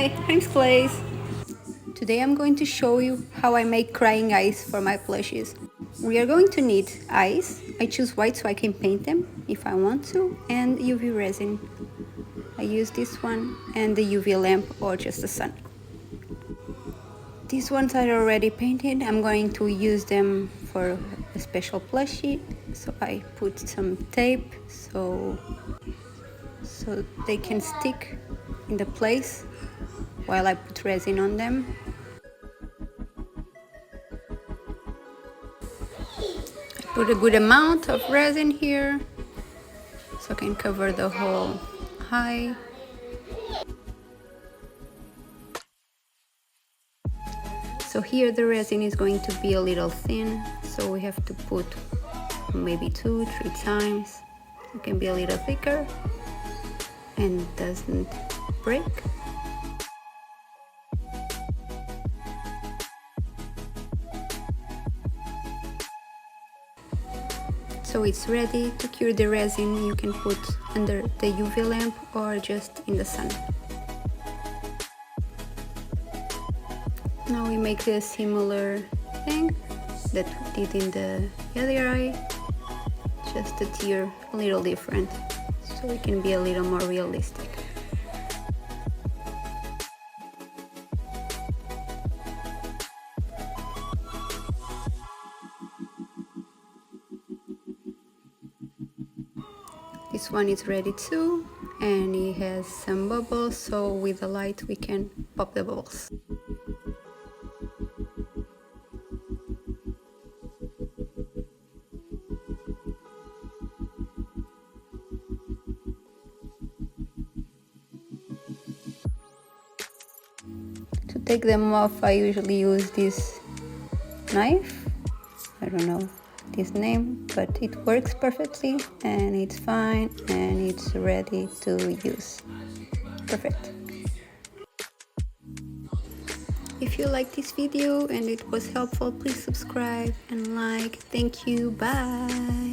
Hi, I'm Sklays. Today I'm going to show you how I make crying eyes for my plushies. We are going to need eyes. I choose white so I can paint them if I want to, and UV resin. I use this one and the UV lamp or just the sun. These ones are already painted. I'm going to use them for a special plushie. So I put some tape so they can stick in the place while I put resin on them. I put a good amount of resin here so I can cover the whole eye. So here the resin is going to be a little thin, so we have to put maybe 2-3 times. It can be a little thicker and doesn't break. So it's ready to cure the resin. You can put under the UV lamp or just in the sun. Now we make a similar thing that we did in the other eye, just the tear a little different, so it can be a little more realistic. This one is ready too, and it has some bubbles, so with the light we can pop the bubbles. To take them off, I usually use this knife. I don't know this name, but it works perfectly and it's fine and it's ready to use. Perfect. If you liked this video and it was helpful, please subscribe and like. Thank you. Bye.